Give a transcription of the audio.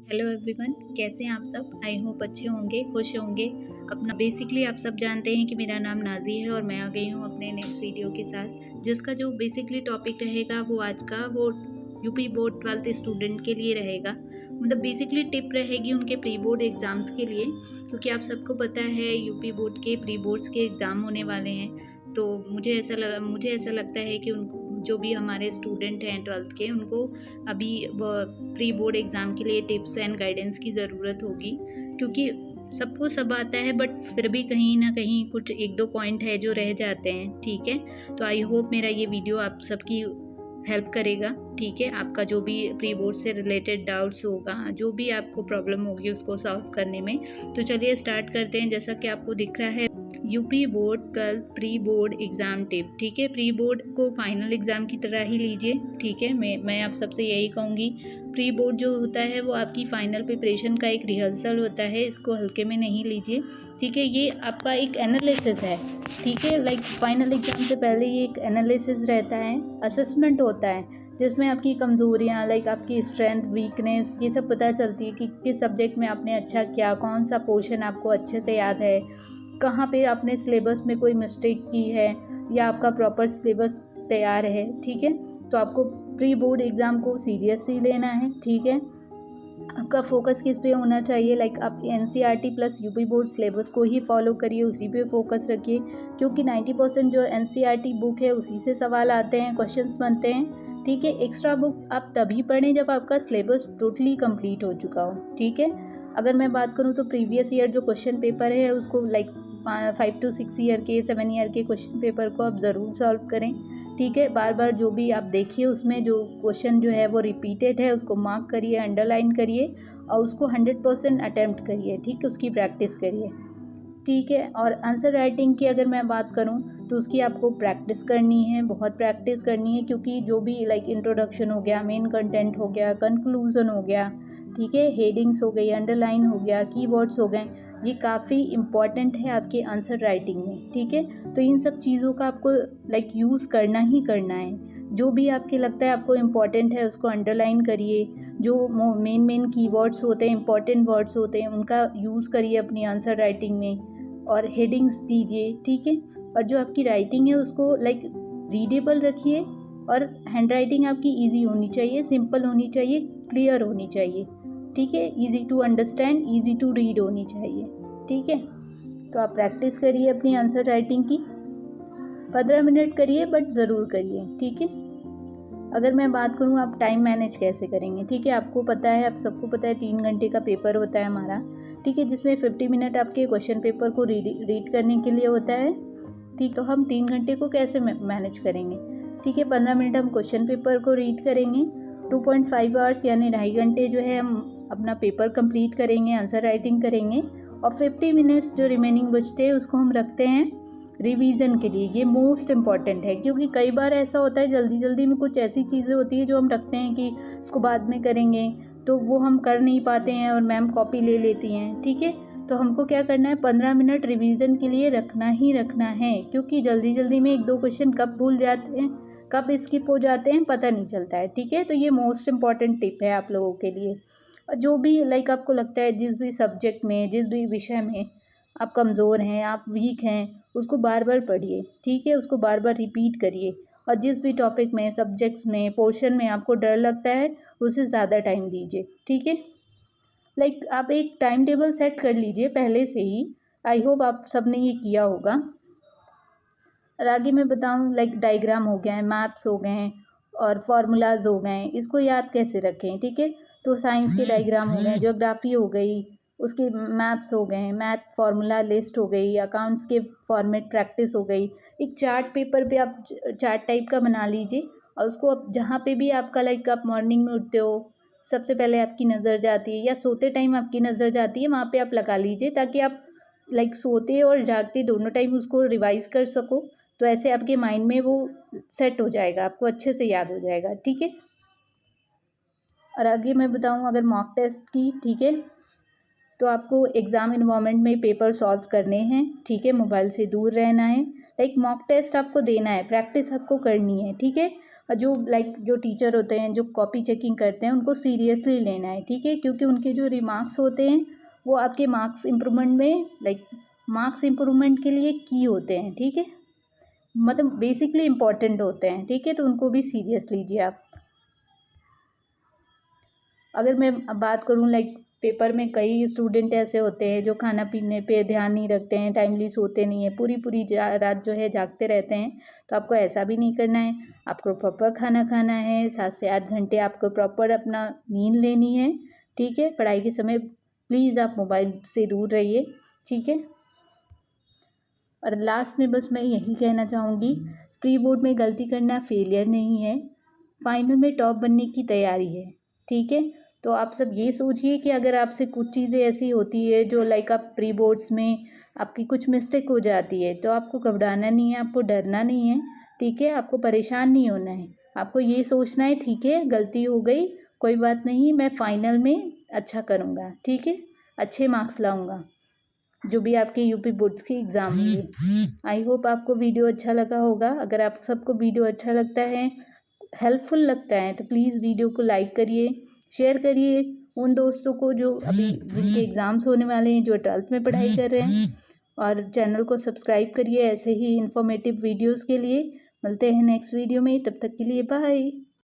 Hello everyone, कैसे हैं आप सब। आई होप अच्छे होंगे, खुश होंगे। अपना बेसिकली आप सब जानते हैं कि मेरा नाम नाजी है और मैं आ गई हूँ अपने नेक्स्ट वीडियो के साथ, जिसका जो बेसिकली टॉपिक रहेगा वो आज का वो यूपी बोर्ड 12th स्टूडेंट के लिए रहेगा। मतलब बेसिकली टिप रहेगी उनके प्री बोर्ड एग्ज़ाम्स के लिए, क्योंकि आप सबको पता है यूपी बोर्ड के प्री बोर्ड्स के एग्ज़ाम होने वाले हैं। तो मुझे ऐसा लगता है कि उनको जो भी हमारे स्टूडेंट हैं 12th के, उनको अभी प्री बोर्ड एग्ज़ाम के लिए टिप्स एंड गाइडेंस की ज़रूरत होगी, क्योंकि सबको सब आता है बट फिर भी कहीं ना कहीं कुछ एक दो पॉइंट है जो रह जाते हैं। ठीक है, तो आई होप मेरा ये वीडियो आप सबकी हेल्प करेगा। ठीक है, आपका जो भी प्री बोर्ड से रिलेटेड डाउट्स होगा, जो भी आपको प्रॉब्लम होगी उसको सॉल्व करने में। तो चलिए स्टार्ट करते हैं। जैसा कि आपको दिख रहा है UP board 12 pre board exam tip. ठीक है, प्री बोर्ड को फाइनल एग्ज़ाम की तरह ही लीजिए। ठीक है, मैं आप सबसे यही कहूँगी, प्री बोर्ड जो होता है वो आपकी फ़ाइनल प्रिपरेशन का एक रिहर्सल होता है, इसको हल्के में नहीं लीजिए। ठीक है, ये आपका एक एनालिसिस है। ठीक है, लाइक फाइनल एग्ज़ाम से पहले ये एक एनालिसिस रहता है, असेसमेंट होता है, जिसमें आपकी कमज़ोरियाँ, लाइक आपकी स्ट्रेंथ, वीकनेस, ये सब पता चलती है कि किस सब्जेक्ट में आपने अच्छा किया, कौन सा पोर्शन आपको अच्छे से याद है, कहाँ पे आपने सिलेबस में कोई मिस्टेक की है या आपका प्रॉपर सिलेबस तैयार है। ठीक है, तो आपको प्री बोर्ड एग्ज़ाम को सीरियसली लेना है। ठीक है, आपका फोकस किस पे होना चाहिए, लाइक आप NCERT plus UP board syllabus को ही फॉलो करिए, उसी पे फोकस रखिए, क्योंकि 90% जो एनसीईआरटी बुक है उसी से सवाल आते हैं, क्वेश्चंस बनते हैं। ठीक है, एक्स्ट्रा बुक आप तभी पढ़ें जब आपका सिलेबस टोटली कंप्लीट हो चुका हो। ठीक है, अगर मैं बात करूँ तो प्रीवियस ईयर जो क्वेश्चन पेपर है उसको लाइक 5 to 6 ईयर के 7 ईयर के क्वेश्चन पेपर को आप ज़रूर सॉल्व करें। ठीक है, बार बार जो भी आप देखिए उसमें जो क्वेश्चन जो है वो रिपीटेड है उसको मार्क करिए, अंडरलाइन करिए और उसको 100% अटैम्प्ट करिए। ठीक है, उसकी प्रैक्टिस करिए। ठीक है, और आंसर राइटिंग की अगर मैं बात करूं तो उसकी आपको प्रैक्टिस करनी है, बहुत प्रैक्टिस करनी है, क्योंकि जो भी लाइक इंट्रोडक्शन हो गया, मेन कंटेंट हो गया, कंक्लूजन हो गया, ठीक है, हेडिंग्स हो गई, अंडरलाइन हो गया, कीवर्ड्स हो गए, ये काफ़ी इम्पॉर्टेंट है आपके आंसर राइटिंग में। ठीक है, तो इन सब चीज़ों का आपको लाइक यूज़ करना ही करना है। जो भी आपके लगता है आपको इम्पॉर्टेंट है उसको अंडरलाइन करिए, जो मेन कीवर्ड्स होते हैं, इंपॉर्टेंट वर्ड्स होते हैं, उनका यूज़ करिए अपनी आंसर राइटिंग में और हेडिंग्स दीजिए। ठीक है, और जो आपकी राइटिंग है उसको लाइक रीडेबल रखिए और हैंड राइटिंग आपकी ईजी होनी चाहिए, सिंपल होनी चाहिए, क्लियर होनी चाहिए। ठीक है, easy to understand, easy to read होनी चाहिए। ठीक है, तो आप प्रैक्टिस करिए अपनी आंसर राइटिंग की, 15 मिनट करिए बट ज़रूर करिए। ठीक है, अगर मैं बात करूँ आप टाइम मैनेज कैसे करेंगे। ठीक है, आपको पता है, आप सबको पता है 3 घंटे का पेपर होता है हमारा। ठीक है, जिसमें 50 मिनट आपके क्वेश्चन पेपर को रीड करने के लिए होता है। ठीक, तो हम 3 घंटे को कैसे मैनेज करेंगे। ठीक है, 15 मिनट हम क्वेश्चन पेपर को रीड करेंगे, 2.5 आवर्स यानी 2.5 घंटे जो है हम अपना पेपर कंप्लीट करेंगे, आंसर राइटिंग करेंगे, और 50 मिनट्स जो रिमेनिंग बचते हैं उसको हम रखते हैं रिवीजन के लिए। ये मोस्ट इम्पॉर्टेंट है, क्योंकि कई बार ऐसा होता है जल्दी जल्दी में कुछ ऐसी चीज़ें होती है जो हम रखते हैं कि इसको बाद में करेंगे, तो वो हम कर नहीं पाते हैं और मैम कॉपी ले लेती हैं। ठीक है, तो हमको क्या करना है, 15 मिनट रिवीजन के लिए रखना ही रखना है, क्योंकि जल्दी जल्दी में 1-2 क्वेश्चन कब भूल जाते हैं, कब स्किप हो जाते हैं, पता नहीं चलता है। ठीक है, तो ये मोस्ट इम्पॉर्टेंट टिप है आप लोगों के लिए। जो भी लाइक आपको लगता है जिस भी सब्जेक्ट में, जिस भी विषय में आप कमज़ोर हैं, आप वीक हैं, उसको बार बार पढ़िए। ठीक है, उसको बार बार रिपीट करिए, और जिस भी टॉपिक में, सब्जेक्ट्स में, पोर्शन में आपको डर लगता है उसे ज़्यादा टाइम दीजिए। ठीक है, लाइक आप एक टाइम टेबल सेट कर लीजिए पहले से ही। आई होप आप सब ने ये किया होगा। और आगे मैं बताऊँ, लाइक डायग्राम हो गए, मैप्स हो गए और फार्मूलाज हो गए, इसको याद कैसे रखें। ठीक है, तो साइंस के डायग्राम हो गए, ज्योग्राफी हो गई, उसके मैप्स हो गए, मैथ फार्मूला लिस्ट हो गई, अकाउंट्स के फॉर्मेट प्रैक्टिस हो गई। एक चार्ट पेपर पे आप चार्ट टाइप का बना लीजिए, और उसको आप जहाँ पे भी आपका लाइक आप मॉर्निंग में उठते हो, सबसे पहले आपकी नज़र जाती है या सोते टाइम आपकी नज़र जाती है, वहाँ पे आप लगा लीजिए, ताकि आप लाइक सोते और जागते दोनों टाइम उसको रिवाइज़ कर सको। तो ऐसे आपके माइंड में वो सेट हो जाएगा, आपको अच्छे से याद हो जाएगा। ठीक है, और आगे मैं बताऊँ अगर मॉक टेस्ट की। ठीक है, तो आपको एग्ज़ाम इन्वायरमेंट में पेपर सॉल्व करने हैं। ठीक है, मोबाइल से दूर रहना है, लाइक मॉक टेस्ट आपको देना है, प्रैक्टिस आपको करनी है। ठीक है, और जो जो टीचर होते हैं जो कॉपी चेकिंग करते हैं उनको सीरियसली लेना है, ठीक है, क्योंकि उनके जो रिमार्क्स होते हैं वो आपके मार्क्स इम्प्रूवमेंट में मार्क्स इम्प्रूवमेंट के लिए की होते हैं, ठीक है, मतलब बेसिकली इम्पॉर्टेंट होते हैं, ठीक है, तो उनको भी सीरियस लीजिए आप। अगर मैं अब बात करूँ पेपर में कई स्टूडेंट ऐसे होते हैं जो खाना पीने पे ध्यान नहीं रखते हैं, टाइमली सोते नहीं हैं, पूरी पूरी रात जो है जागते रहते हैं। तो आपको ऐसा भी नहीं करना है, आपको प्रॉपर खाना खाना है, 7 से 8 घंटे आपको प्रॉपर अपना नींद लेनी है, ठीक है। पढ़ाई के समय प्लीज़ आप मोबाइल से दूर रहिए, ठीक है। और लास्ट में बस मैं यही कहना चाहूँगी, प्री बोर्ड में गलती करना फेलियर नहीं है, फाइनल में टॉप बनने की तैयारी है, ठीक है। तो आप सब ये सोचिए कि अगर आपसे कुछ चीज़ें ऐसी होती है जो आप प्री बोर्ड्स में आपकी कुछ मिस्टेक हो जाती है, तो आपको घबराना नहीं है, आपको डरना नहीं है, ठीक है, आपको परेशान नहीं होना है, आपको ये सोचना है ठीक है गलती हो गई, कोई बात नहीं, मैं फाइनल में अच्छा करूँगा, ठीक है, अच्छे मार्क्स लाऊँगा जो भी आपके यूपी बोर्ड्स के एग्ज़ाम होंगे। आई होप आपको वीडियो अच्छा लगा होगा। अगर आप सबको वीडियो अच्छा लगता है, हेल्पफुल लगता है, तो प्लीज़ वीडियो को लाइक करिए, शेयर करिए उन दोस्तों को जो अभी जिनके एग्ज़ाम्स होने वाले हैं, जो 12th में पढ़ाई कर रहे हैं, और चैनल को सब्सक्राइब करिए ऐसे ही इन्फॉर्मेटिव वीडियोज़ के लिए। मिलते हैं नेक्स्ट वीडियो में, तब तक के लिए बाय।